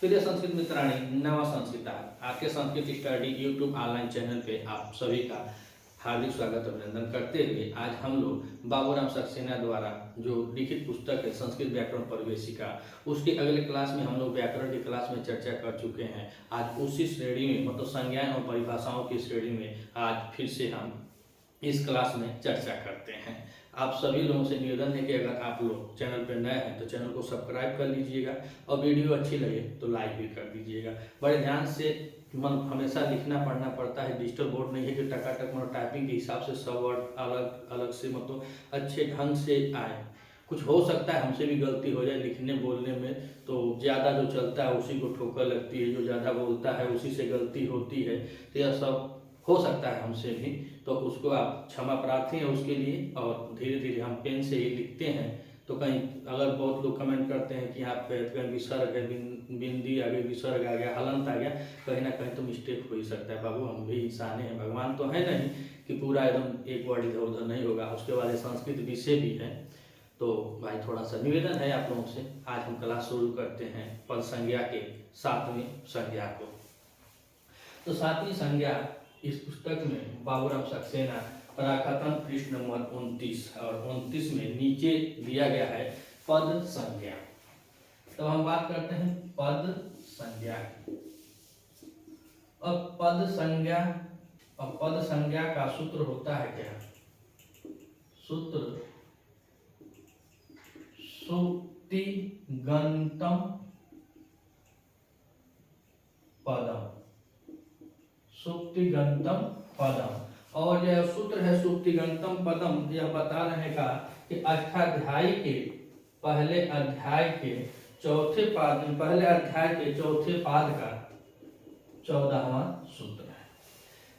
प्रिय संस्कृत मित्राणी, नवा संस्कृता आपके Sanskrit study YouTube online channel पे आप सभी का हार्दिक स्वागत अभिनंदन करते हुए आज हम लोग बाबूराम सक्सेना द्वारा जो लिखित पुस्तक है संस्कृत व्याकरण प्रवेशिका, उसके अगले क्लास में हम लोग व्याकरण की क्लास में चर्चा कर चुके हैं। आज उसी श्रेणी में मतलब संज्ञाएं और परिभाषाओं की श्रेणी में आज फिर से हम इस क्लास में चर्चा करते हैं। आप सभी लोगों से निवेदन है कि अगर आप लोग चैनल पर नए हैं तो चैनल को सब्सक्राइब कर लीजिएगा और वीडियो अच्छी लगे तो लाइक भी कर दीजिएगा। बड़े ध्यान से मन हमेशा लिखना पढ़ना पड़ता है। डिजिटल बोर्ड नहीं है कि टकाटक मतलब टाइपिंग के हिसाब से सब वर्ड अलग अलग से मतलब अच्छे ढंग से आए। कुछ हो सकता है हमसे भी गलती हो जाए लिखने बोलने में, तो ज़्यादा जो चलता है उसी को ठोकर लगती है, जो ज़्यादा बोलता है उसी से गलती होती है। तो यह सब हो सकता है हमसे भी, तो उसको आप क्षमा प्रार्थी हैं उसके लिए। और धीरे धीरे हम पेन से ही लिखते हैं तो कहीं अगर बहुत लोग कमेंट करते हैं कि यहाँ पे कहीं विसर्ग है, बिंदी आ गई, विसर्ग आ गया, हलंत आ गया, कहीं ना कहीं तो मिस्टेक हो ही सकता है। बाबू हम भी इंसान हैं, भगवान तो है नहीं कि पूरा एकदम एक वर्ड इधर उधर नहीं होगा। उसके बाद संस्कृत विषय भी है। तो भाई थोड़ा सा निवेदन है आप लोगों से, आज हम क्लास शुरू करते हैं पद संज्ञा के 7वीं संज्ञा को। तो 7वीं संज्ञा इस पुस्तक में बाबूराम सक्सेना पराकथन पृष्ठ नंबर 29 और 29 में नीचे दिया गया है पद संज्ञा। तो हम बात करते हैं पद संज्ञा की। अब पद संज्ञा का सूत्र होता है क्या? सूत्र सुक्तिगन्तम पदम, सुक्तिगन्तम पदम। और यह सूत्र है सुक्तिगन्तम पदम। यह बता रहे का कि अष्टाध्यायी के पहले अध्याय के चौथे पाद का 14वां सूत्र है।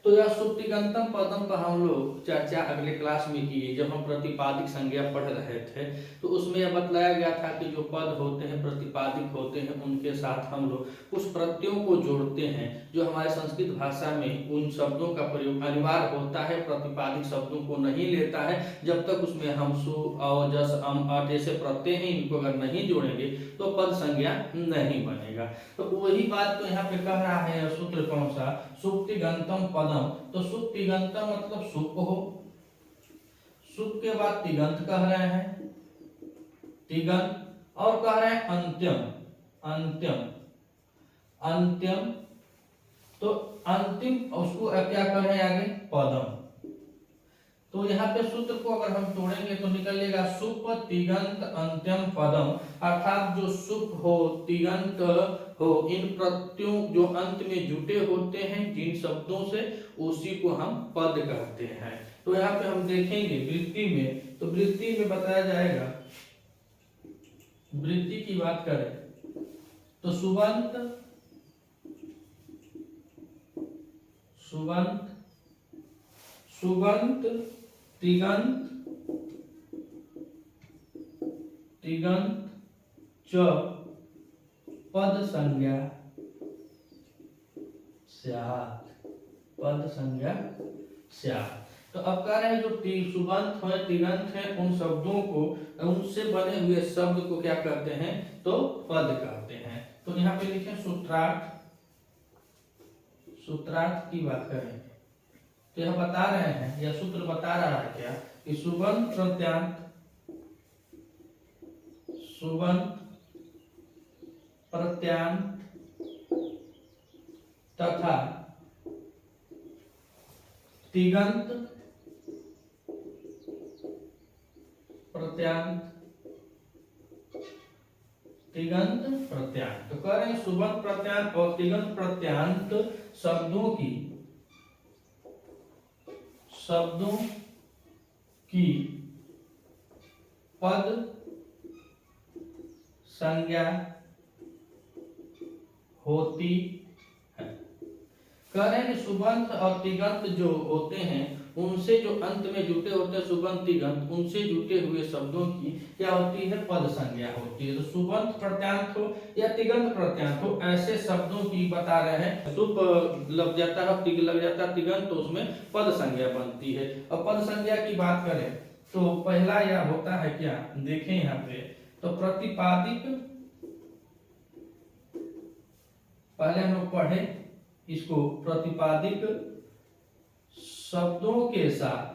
तो यह सुक्तिगन्तम पदम का हम लोग चर्चा अगले क्लास में किए जब हम प्रतिपादिक संज्ञा पढ़ रहे थे। तो उसमें यह बतलाया गया था कि जो पद होते हैं प्रतिपादिक होते हैं, उनके साथ हम लोग कुछ प्रत्ययों को जोड़ते हैं जो हमारे संस्कृत भाषा में उन शब्दों का प्रयोग अनिवार्य होता है, प्रतिपादिक शब्दों को नहीं लेता है जब तक उसमें हम सु अव जस अम अ जैसे प्रत्यय हैं, इनको अगर नहीं जोड़ेंगे तो पद संज्ञा नहीं बनेगा। तो वही बात तो यहाँ पे कह रहा है सूत्र कौन सा? सुक्तिगन्तम पदम। तो सुक्तिगन्तम मतलब सुप हो, सुप के बाद तिगंत कह रहे हैं, तिगंत, और कह रहे हैं अंत्यम, अंत्यम, अंत्यम। तो अंतिम उसको क्या कर रहे हैं आगे? पदम। तो यहाँ पे सूत्र को अगर हम तोड़ेंगे तो निकलेगा सुप तिगंत अंत्यम पदम। अर्थात जो सुप हो, तिगंत हो, इन प्रत्ययों जो अंत में जुटे होते हैं जिन शब्दों से, उसी को हम पद कहते हैं। तो यहाँ पे हम देखेंगे वृत्ति में, तो वृत्ति में बताया जाएगा, वृत्ति की बात करें तो सुबंत, सुबंत, सुबंत, तिगंत, तिगंत च पद संज्ञा स्यात्, पद संज्ञा स्यात्। तो अब कह रहे हैं जो सुबंत है, तिगंत है, उन शब्दों को, उनसे बने हुए शब्द को क्या कहते हैं? तो पद कहते हैं। तो यहाँ पे लिखे सूत्रार्थ, सूत्रार्थ की बात करें तो यह बता रहे हैं, यह सूत्र बता रहा है क्या कि सुबंत प्रत्यांत, सुबंत प्रत्यांत तथा तिगंत प्रत्यांत, तिगंत प्रत्यांत। तो कह रहे हैं सुबंत प्रत्यांत और तिगंत प्रत्यांत शब्दों की पद संज्ञा होती है। कह रहे हैं सुबंत और तिगंत जो होते हैं उनसे जो अंत में जुटे होते हैं, सुबंत तिगंत, उनसे जुटे हुए शब्दों की क्या होती है? पद संज्ञा होती है। तो सुबंत प्रत्यांत हो या तिगंत प्रत्यांत हो, ऐसे शब्दों की बता रहे हैं। सुप लग जाता है, तिग लग जाता है, तिगंत, तो उसमें पद संज्ञा बनती है। अब पद संज्ञा की बात करें तो पहला यह होता है क्या, देखें यहाँ पे, तो प्रतिपादिक पहले हम लोग पढ़े इसको प्रतिपादिक शब्दों के साथ,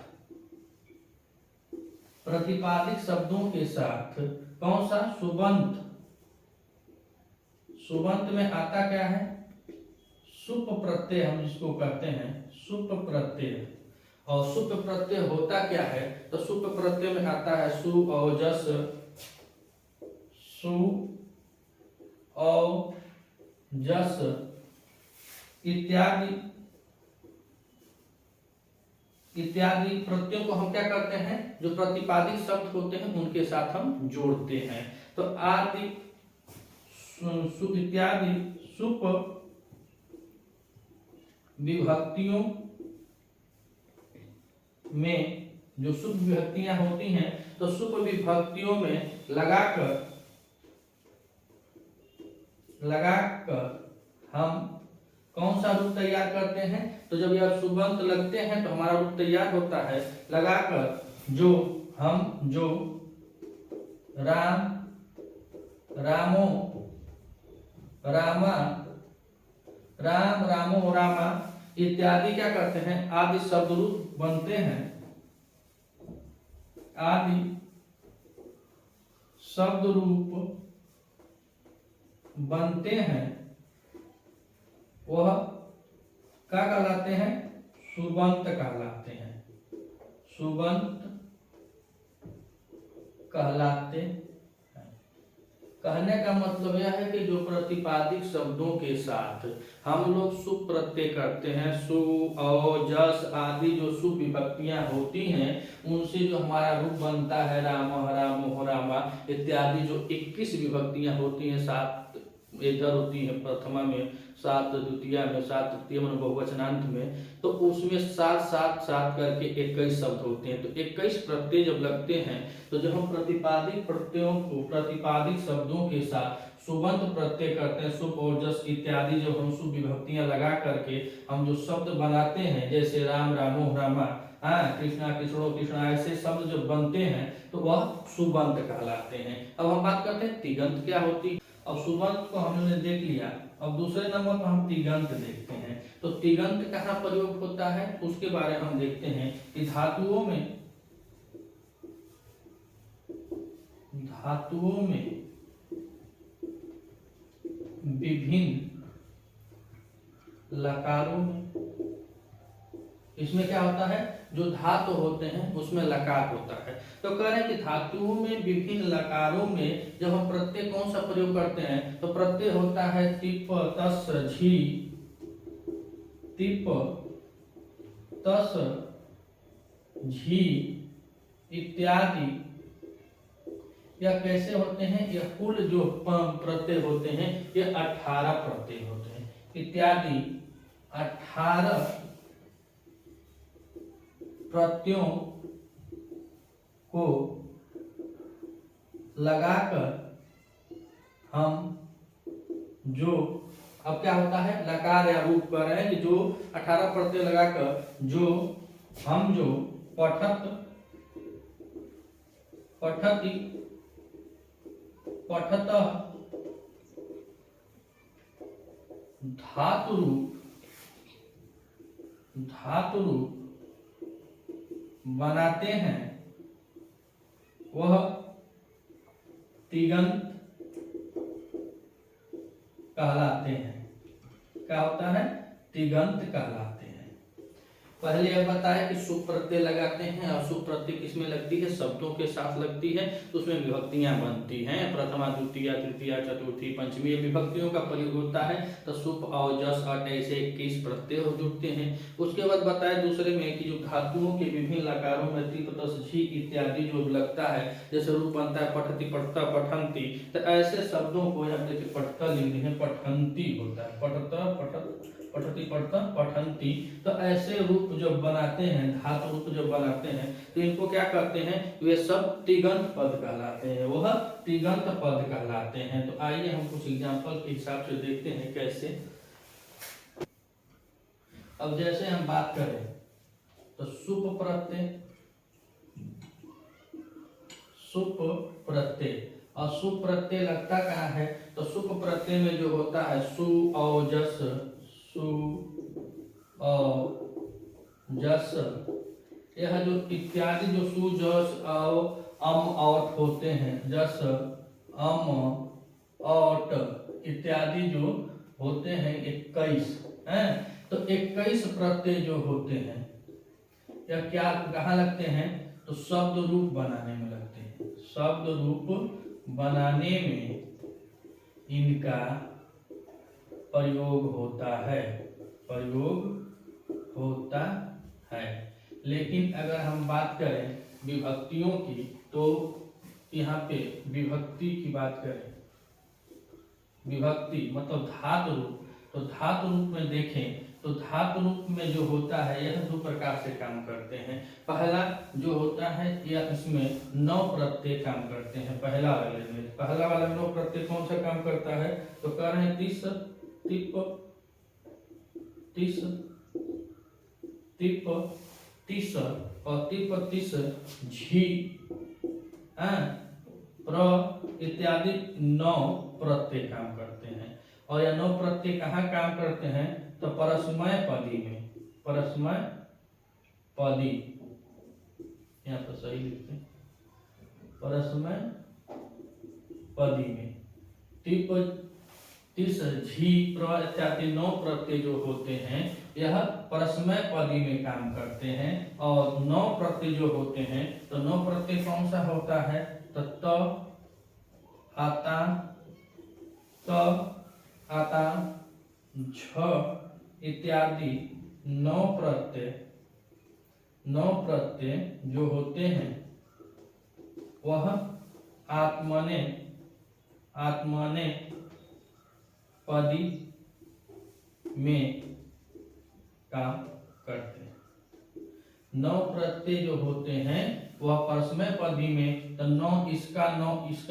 प्रतिपादिक शब्दों के साथ कौन सा सुबंत, सुबंत में आता क्या है सुप प्रत्यय, हम जिसको कहते हैं सुप प्रत्यय। और सुप प्रत्यय होता क्या है, तो सुप प्रत्यय में आता है सु और जस, सु और जस इत्यादि इत्यादि प्रत्ययों को हम क्या करते हैं, जो प्रतिपादिक शब्द होते हैं उनके साथ हम जोड़ते हैं। तो आदि इत्यादि सुप विभक्तियों में, जो सुप विभक्तियां होती हैं, तो सुप विभक्तियों में लगाकर हम कौन सा रूप तैयार करते हैं, तो जब यह सुबंत लगते हैं तो हमारा रूप तैयार होता है। लगाकर जो राम, रामो, रामा, राम, रामो, रामा इत्यादि क्या करते हैं, आदि शब्द रूप बनते हैं, आदि शब्द रूप बनते हैं, वह क्या कहलाते हैं, सुबंत कहलाते हैं, सुबंत कहलाते हैं। कहने का मतलब यह है कि जो प्रतिपादिक शब्दों के साथ हम लोग सुप प्रत्यय करते हैं, सु और जस आदि जो सुप विभक्तियां होती हैं, उनसे जो हमारा रूप बनता है राम, रामो, रामा इत्यादि जो 21 विभक्तियां होती हैं, 7 इधर होती है प्रथमा में, 7 द्वितीया में, 7 तृतीय में, बहुवचनांत में, तो उसमें 7 7 7 करके 21 शब्द होते हैं। तो 21 प्रत्यय जब लगते हैं, तो जब हम प्रतिपादिक प्रत्ययों को प्रतिपादिक शब्दों के साथ सुबंत प्रत्यय करते हैं, सुप और जस इत्यादि जब हम सुप विभक्तियां लगा करके हम जो शब्द बनाते हैं, जैसे राम, रामो, रामा, कृष्णा, कृष्णो, कृष्णा ऐसे शब्द जब बनते हैं तो वह सुबंत कहलाते हैं। अब हम बात करते हैं तिगंत क्या होती है। अब सुबंत को हमने देख लिया, अब दूसरे नंबर पर हम तिगंत देखते हैं। तो तिगंत कहाँ प्रयोग होता है उसके बारे में हम देखते हैं कि धातुओं में विभिन्न लकारों में, इसमें क्या होता है, जो धातु होते हैं उसमें लकार होता है। तो कह रहे हैं कि धातुओं में विभिन्न लकारों में जब हम प्रत्यय कौन सा प्रयोग करते हैं, तो प्रत्यय होता है तिप, तस, झी, तिप, तस, झी इत्यादि। यह कैसे होते हैं, यह कुल जो प्रत्यय होते हैं ये 18 प्रत्यय होते हैं, इत्यादि 18 प्रत्ययों को लगाकर हम जो, अब क्या होता है, लकार या रूप कर रहे हैं कि जो 18 प्रत्यय लगाकर जो हम जो पठत, पठती, पठतः धातु रूप बनाते हैं, वह तिगंत कहलाते हैं। क्या होता है, तिगंत कहलाते हैं। पहले यह बताया कि सुप प्रत्यय लगाते हैं, और सुप प्रत्यय किसमें लगती है, शब्दों के साथ लगती है, तो उसमें विभक्तियां बनती हैं, प्रथमा, द्वितीय, तृतीया, चतुर्थी, पंचमी, विभक्तियों का प्रयोग होता है। तो सुप और जस अट ऐसे 21 प्रत्यय जुड़ते हैं। उसके बाद बताया दूसरे में कि जो धातुओं के विभिन्न लकारों में तिप, तस, झी इत्यादि जो लगता है, जैसे रूप बनता है पठती, पठता, पठंती, तो ऐसे शब्दों को यहाँ देखिए पठता लिख दी है, पठंती होता है, पठता, पठत, पठती, पठता, पठंती। तो ऐसे रूप जब बनाते हैं, धातु रूप जब बनाते हैं, तो इनको क्या करते हैं, वे सब तिगंत पद कहलाते हैं, वह तिगंत पद कहलाते हैं। तो आइए हम कुछ एग्जांपल के हिसाब से देखते हैं कैसे। अब जैसे हम बात करें तो सुप प्रत्यय, सुप प्रत्यय और सु प्रत्यय लगता कहाँ है, तो सुप प्रत्यय में जो होता है सु औ जस, सु औ जस, यह जो इत्यादि जो सु जस औ अम औट होते हैं, जस अम औट इत्यादि जो होते हैं 21 हैं, तो 21 प्रत्यय जो होते हैं यह क्या कहाँ लगते हैं, तो शब्द रूप बनाने में लगते हैं। शब्द रूप बनाने में इनका प्रयोग होता है, प्रयोग होता है। लेकिन अगर हम बात करें विभक्तियों की, तो यहाँ पे विभक्ति की बात करें, विभक्ति मतलब धातु रूप, तो धातु रूप में देखें तो धातु रूप में जो होता है यह दो प्रकार से काम करते हैं। पहला जो होता है यह इसमें 9 प्रत्यय काम करते हैं। पहला वाला 9 प्रत्यय कौन सा काम करता है, तो कह रहे हैं तिस, तिप, तिस, तिप, तिस और तिप तिस, झी, प्र इत्यादि 9 प्रत्यय काम करते हैं। और यह 9 प्रत्यय कहाँ काम करते हैं, तो परस्मय पदी में, परस्मय पदी, यहाँ पर सही लिखते हैं, परस्मय पदी में टिप तिस झी प्र इत्यादि 9 प्रत्यय जो होते हैं यह परस्मय पदी में काम करते हैं। और 9 प्रत्यय जो होते हैं, तो 9 प्रत्यय कौन सा होता है, तो त आता, त आता, झ इत्यादि 9 प्रत्यय जो होते हैं वह आत्मने पदी में काम करते हैं। 9 प्रत्यय जो होते हैं वह परस्मय पदी में, तो 9 इसका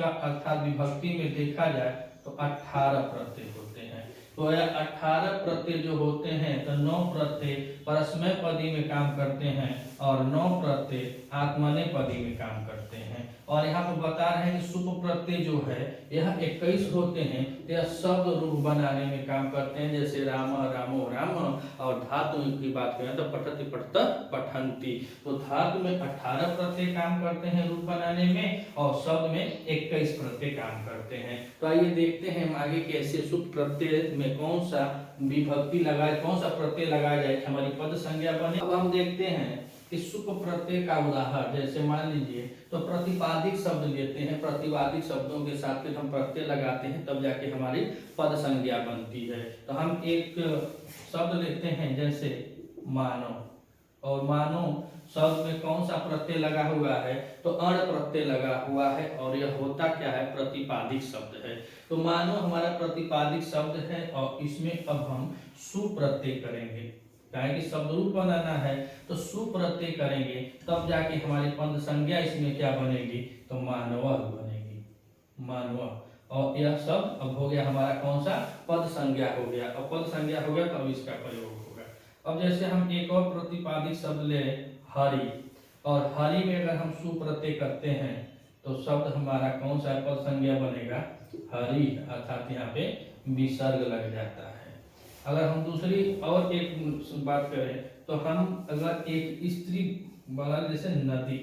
अर्थात विभक्ति में देखा जाए तो 18 प्रत्यय होते हैं। तो यह 18 प्रत्यय जो होते हैं, तो 9 प्रत्यय परस्मय पदी में काम करते हैं और 9 प्रत्यय आत्मने पदी में काम करते हैं। और यहाँ पर बता रहे हैं कि सुप प्रत्यय जो है यह 21 होते हैं, यह शब्द रूप बनाने में काम करते हैं। जैसे राम, रामो, राम, और धातु की बात करें तो पठति, पठत, पठन्ति, तो धातु में 18 प्रत्यय काम करते हैं रूप बनाने में, और शब्द में 21 प्रत्यय काम करते हैं। तो आइए देखते हैं हम आगे कैसे सुप प्रत्यय में कौन सा विभक्ति लगाए, कौन सा प्रत्यय लगाया जाए कि हमारी पद संज्ञा बने। अब हम देखते हैं इस सुप प्रत्यय का उदाहरण, जैसे मान लीजिए तो प्रतिपादिक शब्द लेते हैं, प्रतिपादिक शब्दों के साथ फिर हम प्रत्यय लगाते हैं, तब जाके हमारी पद संज्ञा बनती है। तो हम एक शब्द लेते हैं जैसे मानव, और मानव शब्द में कौन सा प्रत्यय लगा हुआ है, तो अण प्रत्यय लगा हुआ है, और यह होता क्या है, प्रतिपादिक शब्द है। तो मानव हमारा प्रतिपादिक शब्द है और इसमें अब हम सु प्रत्यय करेंगे, कि शब्द रूप बनाना है तो सु प्रत्यय करेंगे, तब जाके हमारी पद संज्ञा इसमें क्या बनेगी, तो मानव बनेगी, मानव। और यह शब्द अब हो गया हमारा कौन सा, पद संज्ञा हो गया। और पद संज्ञा हो गया तो अब इसका प्रयोग होगा। अब जैसे हम एक और प्रतिपादिक शब्द ले हरि, और हरि में अगर हम सु प्रत्यय करते हैं तो शब्द हमारा कौन सा पद संज्ञा बनेगा, हरि, अर्थात यहाँ पे विसर्ग लग जाता है। अगर हम दूसरी और एक बात करें तो हम अगर एक स्त्री वाला जैसे नदी,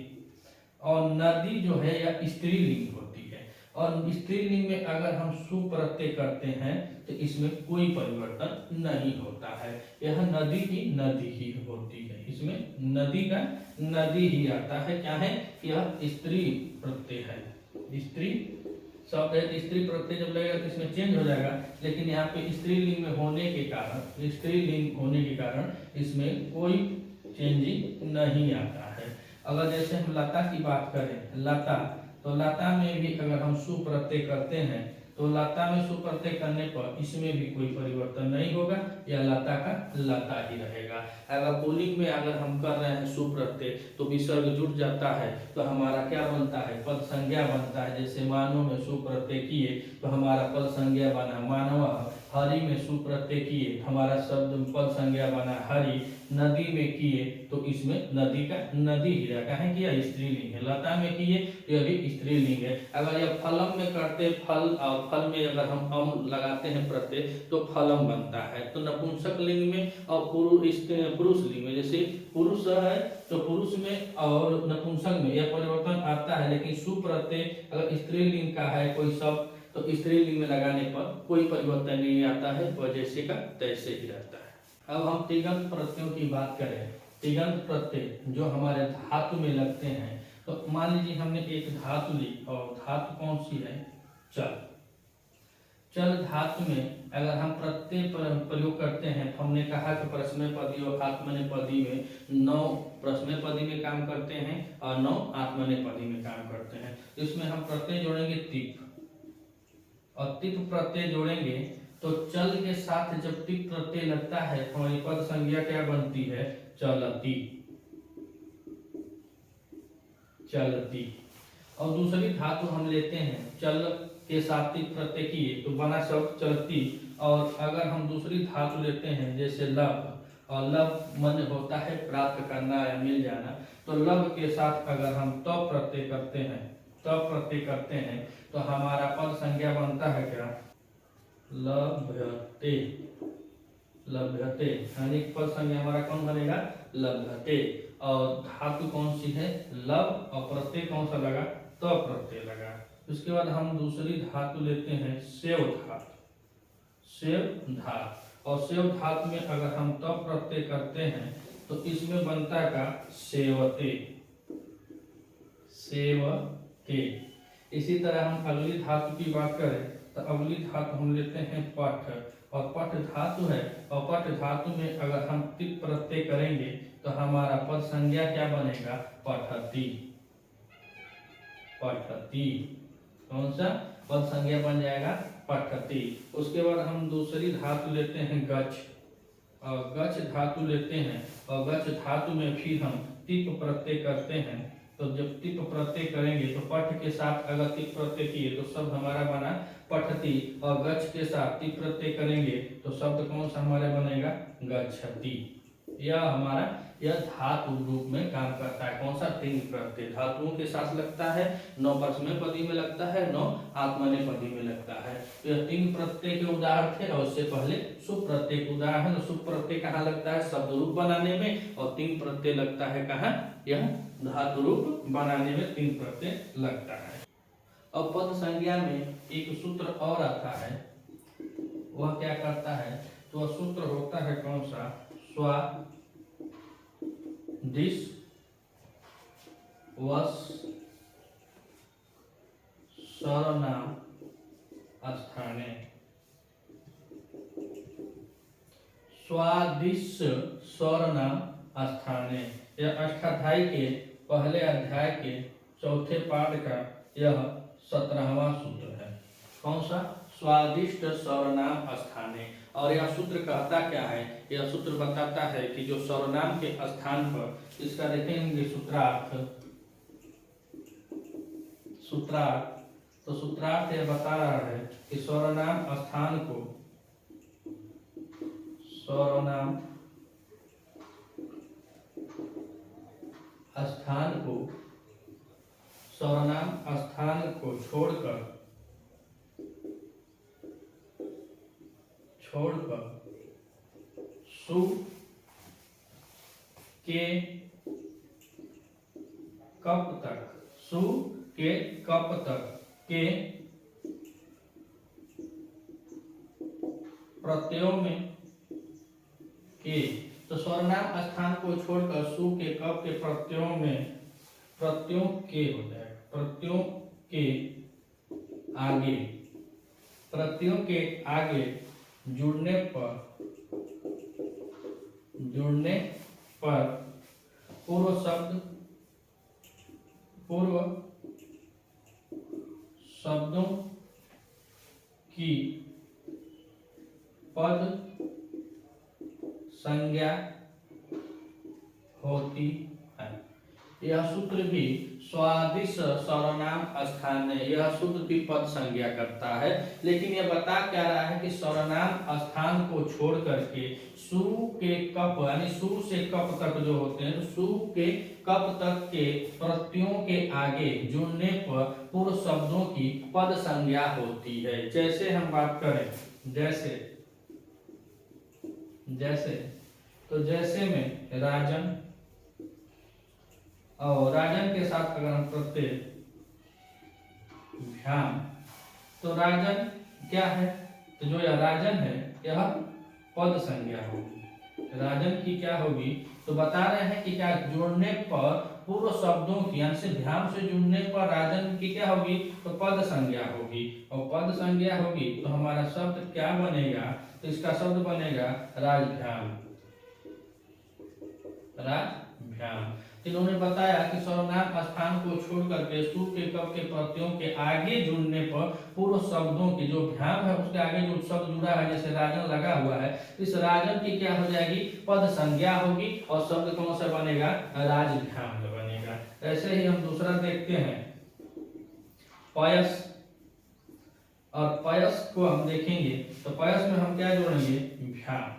और नदी जो है यह स्त्रीलिंग होती है, और स्त्रीलिंग में अगर हम सु प्रत्यय करते हैं तो इसमें कोई परिवर्तन नहीं होता है, यह नदी की नदी ही होती है, इसमें नदी का नदी ही आता है। क्या है, यह स्त्री प्रत्यय है, स्त्री शब्द है, स्त्री प्रत्यय जब लगेगा तो इसमें चेंज हो जाएगा, लेकिन यहाँ पे स्त्रीलिंग में होने के कारण, स्त्रीलिंग होने के कारण इसमें कोई चेंजिंग नहीं आता है। अगर जैसे हम लता की बात करें, लता, तो लता में भी अगर हम सु प्रत्यय करते हैं तो लता में सु प्रत्यय करने पर इसमें भी कोई परिवर्तन नहीं होगा, या लता का लता ही रहेगा। अगर पुल्लिंग में अगर हम कर रहे हैं सु प्रत्यय तो विसर्ग जुट जाता है, तो हमारा क्या बनता है, पद संज्ञा बनता है। जैसे मानव में सु प्रत्यय किए तो हमारा पद संज्ञा बना मानव, हरि में सु प्रत्यय किए, हमारा शब्द पद संज्ञा बना हरि। नदी में किए तो इसमें नदी का नदी ही रखा है कि यह स्त्रीलिंग है। लता में किए यह भी स्त्रीलिंग है। अगर यह फलम में करते फल और फल में अगर हम अम लगाते हैं प्रत्यय तो फलम बनता है। तो नपुंसक लिंग में और पुरुष लिंग में, जैसे पुरुष है तो पुरुष में और नपुंसक में यह परिवर्तन आता है, लेकिन सु प्रत्यय अगर स्त्रीलिंग का है कोई शब्द तो स्त्रीलिंग में लगाने पर कोई परिवर्तन नहीं आता है, वह जैसे का तैसे ही रहता है। अब हम तिङन्त प्रत्ययों की बात करें। तिङन्त प्रत्यय जो हमारे धातु में लगते हैं, तो मान लीजिए हमने एक धातु ली और धातु कौन सी है, चल। चल धातु में अगर हम प्रत्यय प्रयोग करते हैं तो हमने कहा कि परस्मैपदी और आत्मनेपदी में 9 परस्मैपदी में काम करते हैं और 9 आत्मनेपदी में काम करते हैं। इसमें हम प्रत्यय जोड़ेंगे तिप, और तिप प्रत्यय जोड़ेंगे तो चल के साथ जब तिप प्रत्यय लगता है तो हमारी पद संज्ञा क्या बनती है, चलती। चलती। और दूसरी धातु हम लेते हैं चल के साथ तिप प्रत्यय किए तो बना शब्द चलती। और अगर हम दूसरी धातु लेते हैं जैसे लब, और लब मन होता है प्राप्त करना या मिल जाना, तो लब के साथ अगर हम तब प्रत्यय करते हैं, तब प्रत्यय करते हैं तो हमारा पद संज्ञा बनता है क्या, लभ्यते। लभ्यते यानी पद संज्ञा हमारा कौन बनेगा, लभ्यते। और धातु कौन सी है, लब, और प्रत्यय कौन सा लगा, त प्रत्यय लगा। उसके बाद हम दूसरी धातु लेते हैं सेव धातु। सेव धातु, और सेव धातु में अगर हम त प्रत्यय करते हैं तो इसमें बनता है का सेवते। सेवते। इसी तरह हम अगली धातु की बात करें तो अगली धातु हम लेते हैं पठ, और पठ धातु है, और पठ धातु में अगर हम तिप प्रत्यय करेंगे तो हमारा पद संज्ञा क्या बनेगा, पठती। पठती। कौन सा पद संज्ञा बन जाएगा, पठती। उसके बाद हम दूसरी धातु लेते हैं गच्छ, और गच्छ धातु लेते हैं, और गच्छ धातु में फिर हम तिप प्रत्यय करते हैं। तो जब तिप प्रत्यय करेंगे तो पठ के साथ अगर तिप प्रत्यय किए तो शब्द हमारा बना पठती, और गच्छ के साथ तिप प्रत्यय करेंगे तो शब्द कौन सा हमारा बनेगा, गच्छति। यह हमारा यह धातु रूप में काम करता है। कौन सा, तिङ प्रत्यय धातुओं के साथ लगता है, 9 परस्मैपदी में लगता है, 9 आत्मनेपदी में लगता है। तो यह तिङ प्रत्यय के उदाहरण थे, और उससे पहले सुप प्रत्यय के उदाहरण। सुप प्रत्यय कहाँ लगता है, शब्द रूप बनाने में, और तिङ प्रत्यय लगता है कहाँ, यह धातु रूप बनाने में तिङ प्रत्यय लगता है। अब पद संज्ञा में एक सूत्र और आता है, वह क्या करता है, तो वह सूत्र होता है कौन सा, स्वादिश वश सर्वनाम स्थाने। स्वादिश सर्वनाम स्थाने, यह अष्टाध्यायी के पहले अध्याय के चौथे पाठ का यह 17वां सूत्र है। कौन सा, स्वादिष्ट सर्वनाम स्थाने। और यह सूत्र कहता क्या है, यह सूत्र बताता है कि जो सर्वनाम के स्थान पर, इसका देखेंगे सूत्रार्थ। सूत्रार्थ, तो सूत्रार्थ यह बता रहा है कि सर्वनाम स्थान को, सर्वनाम स्थान को, सर्वनाम स्थान को छोड़कर सु के कप तक, सु के कप तक के प्रत्ययों में के, तो सर्वनाम स्थान को छोड़कर सु के कप के प्रत्ययों में, प्रत्ययों के हो जाएगा, प्रत्ययों के आगे, प्रत्ययों के आगे जुड़ने पर पूर्व शब्दों की पद संज्ञा होती है। यह सूत्र भी स्वादिश सर्वनाम स्थान है, यह सूत्र भी पद संज्ञा करता है। लेकिन यह बता क्या रहा है कि सर्वनाम स्थान को छोड़ करके सु के कप यानी सु से कप तक जो होते हैं, तो सु के कप तक के प्रत्ययों के आगे जुड़ने पर पूर्व शब्दों की पद संज्ञा होती है। जैसे हम बात करें, जैसे में राजन, और राजन के साथ अगर हम प्रत्यय भ्याम, तो राजन क्या है, तो जो यह राजन है यह पद संज्ञा होगी। राजन की क्या होगी, तो बता रहे हैं कि क्या जोड़ने पर पूर्व शब्दों की यानी से भ्याम से जुड़ने पर राजन की क्या होगी, तो पद संज्ञा होगी। और पद संज्ञा होगी तो हमारा शब्द क्या बनेगा, तो इसका शब्द बनेगा राजभ्याम, राजभ्याम। इन्होंने बताया कि सर्वनाम स्थान को छोड़ करके सु के कप के प्रत्ययों के आगे जुड़ने पर पूर्व शब्दों की जो भ्याम है उसके आगे जो शब्द जुड़ा है, जैसे राजन लगा हुआ है, इस राजन की क्या हो जाएगी, पद संज्ञा होगी और शब्द कौन सा बनेगा, राजभ्याम बनेगा। ऐसे ही हम दूसरा देखते हैं पयस, और पयस को हम देखेंगे तो पयस में हम क्या जोड़ेंगे, भ्याम,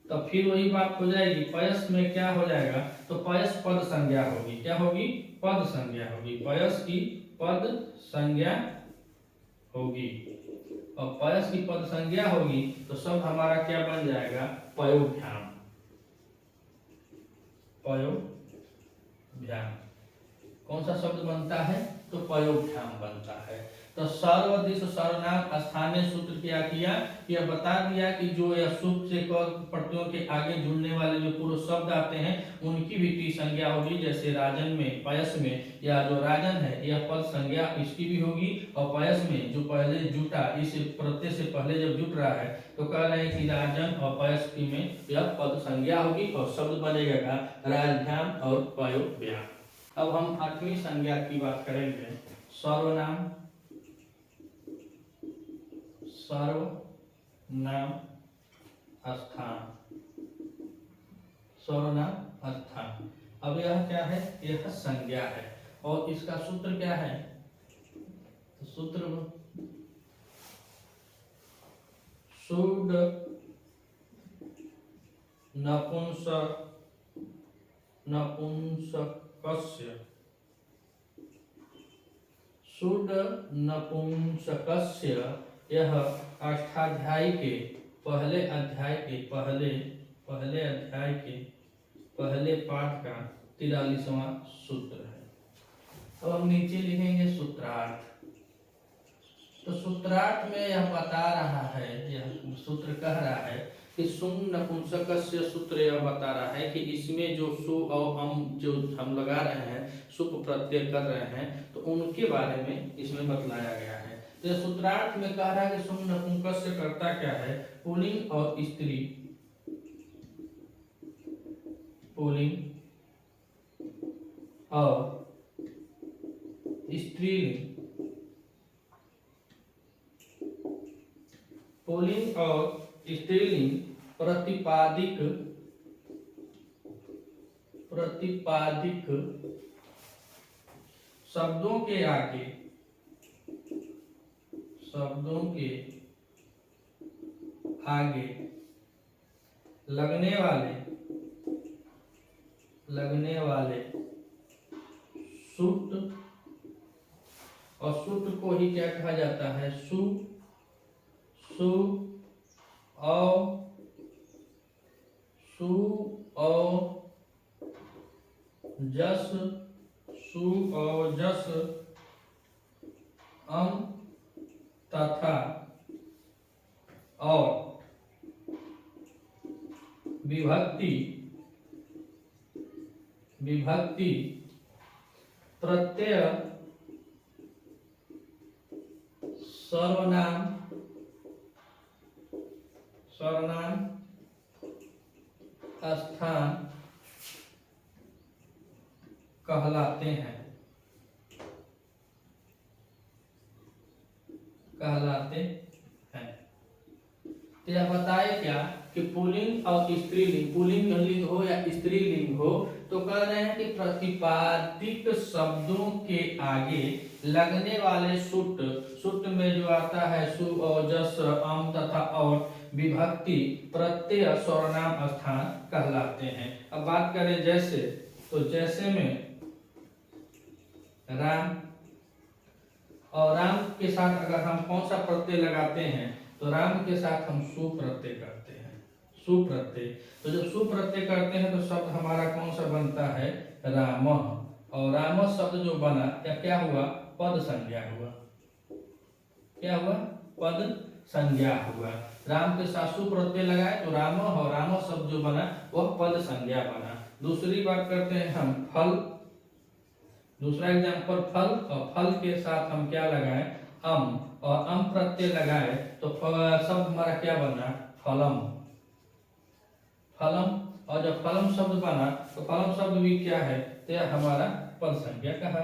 तो फिर वही बात हो जाएगी। पयस में क्या हो जाएगा, तो पयस पद संज्ञा होगी, क्या होगी, पद संज्ञा होगी, पयस की पद संज्ञा होगी। और पयस की पद संज्ञा होगी तो शब्द हमारा क्या बन जाएगा, पयोभ्याम, पयोभ्याम। कौन सा शब्द बनता है, तो पयोभ्याम बनता है। तो सर्वदिश सर्वनाम स्थानीय सूत्र क्या किया, यह बता दिया कि जो यह सुप से प्रत्ययों के आगे जुड़ने वाले जो पूर्व शब्द आते हैं उनकी भी टी संज्ञा होगी। जैसे राजन में, पयस में, या जो राजन है यह पद संज्ञा इसकी भी होगी। और पयस में जो पहले जुटा, इस प्रत्यय से पहले जब जुट रहा है तो कह रहे हैं कि राजन और पयस की में यह पद संज्ञा होगी और शब्द बनेगा राजभ्याम और पयोभ्याम। अब हम आठवीं संज्ञा की बात करेंगे, सर्वनाम, सर्वनाम स्थान, सर्वनाम स्थान। अब यह क्या है, यह संज्ञा है और इसका सूत्र क्या है, तो सूत्र शुद्ध नपुंसकस्य, शुद्ध नपुंसकस्य, यह अष्टाध्यायी के पहले अध्याय के पहले पाठ का 43वां सूत्र है। अब हम नीचे लिखेंगे सूत्रार्थ। तो सूत्रार्थ में यह बता रहा है, यह सूत्र कह रहा है कि सुन नपुंसकस्य, सूत्र यह बता रहा है कि इसमें जो सु और अम जो हम लगा रहे हैं, सुप प्रत्यय कर रहे हैं, तो उनके बारे में इसमें बतलाया गया है। तो सूत्रार्थ में कह रहा है कि सुन नपुंसकस्य करता क्या है, पुल्लिंग और स्त्री, पुल्लिंग और स्त्रीलिंग, पुल्लिंग और स्त्रीलिंग प्रतिपादिक शब्दों के आगे लगने वाले सूत्र, और सूत्र को ही क्या कहा जाता है, सु और जस अम तथा और विभक्ति प्रत्यय सर्वनाम स्थान कहलाते हैं। तो यह बताए क्या कि पुल्लिंग और स्त्रीलिंग, पुल्लिंग लिंग हो या स्त्रीलिंग हो, तो कह रहे हैं कि प्रतिपादिक शब्दों के आगे लगने वाले सुट, सुट में जो आता है सु और जस अम तथा और विभक्ति प्रत्यय सर्वनाम स्थान कहलाते हैं। अब बात करें जैसे, तो जैसे में राम, और राम के साथ अगर हम कौन सा प्रत्यय लगाते हैं, तो राम के साथ हम सु प्रत्यय करते हैं, सु प्रत्यय। तो जब सु प्रत्यय करते हैं तो शब्द हमारा कौन सा बनता है, राम, और राम शब्द जो बना या क्या हुआ, पद संज्ञा हुआ, क्या हुआ, पद संज्ञा हुआ। राम के साथ सु प्रत्यय लगाए तो राम, और राम शब्द जो बना वह पद संज्ञा बना। दूसरी बात करते हैं हम फल, दूसरा एग्जाम्पल फल, और फल के साथ हम क्या लगाए, अम, और अम प्रत्यय लगाए तो शब्द हमारा क्या बना, फलम, फलम। और जब फलम शब्द बना तो फलम शब्द भी क्या है, तो यह हमारा पद संज्ञा कहा,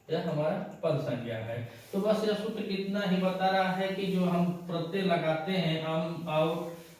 यह हमारा पद संज्ञा है। तो बस यह सूत्र इतना ही बता रहा है कि जो हम प्रत्यय लगाते हैं अम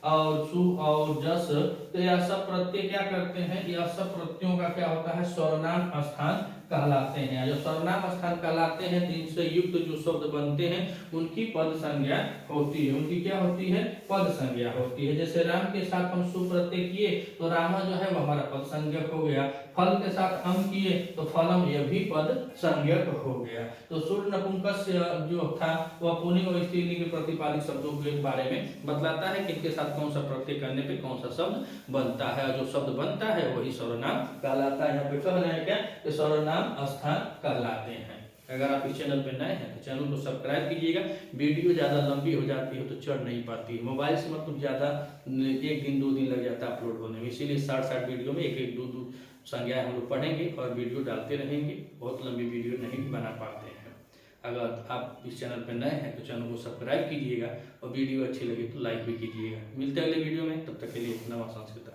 और सु और जस, तो यह सब प्रत्यय क्या करते हैं, यह सब प्रत्ययों का क्या होता है, सर्वनाम स्थान कहलाते हैं। जो सर्वनाम स्थान कहलाते हैं तो इनसे युक्त जो शब्द बनते हैं उनकी पद संज्ञा होती है, उनकी क्या होती है, पद संज्ञा होती है। जैसे राम के साथ हम सु प्रत्यय किए तो रामा जो है वो हमारा पद संज्ञक हो गया, फल के साथ अम किए तो फलम, यह भी पद संज्ञक हो गया। तो सुर नपुंसक जो था वह पुल्लिंग और स्त्रीलिंग के प्रतिपादित शब्दों के बारे में बतलाता है कि इनके साथ कौन सा प्रत्यय करने पे कौन सा शब्द बनता है, और जो शब्द बनता है वही सर्वनाम कहलाता है। यहाँ पे कह रहे हैं क्या कि सर्वनाम स्थान कहलाते हैं। अगर आप इस चैनल पर नए हैं तो चैनल को सब्सक्राइब कीजिएगा। वीडियो ज़्यादा लंबी हो जाती है तो चढ़ नहीं पाती है, मोबाइल से मतलब ज़्यादा 1 दिन 2 दिन लग जाता है अपलोड होने में, इसीलिए 60 वीडियो में 1 1 2 2 संज्ञाएं हम लोग पढ़ेंगे और वीडियो डालते रहेंगे, बहुत लंबी वीडियो नहीं बना पाते हैं। अगर आप इस चैनल पर नए हैं तो चैनल को सब्सक्राइब कीजिएगा और वीडियो अच्छी लगे तो लाइक भी कीजिएगा। मिलते हैं अगले वीडियो में, तब तक के लिए नमः संस्कृत।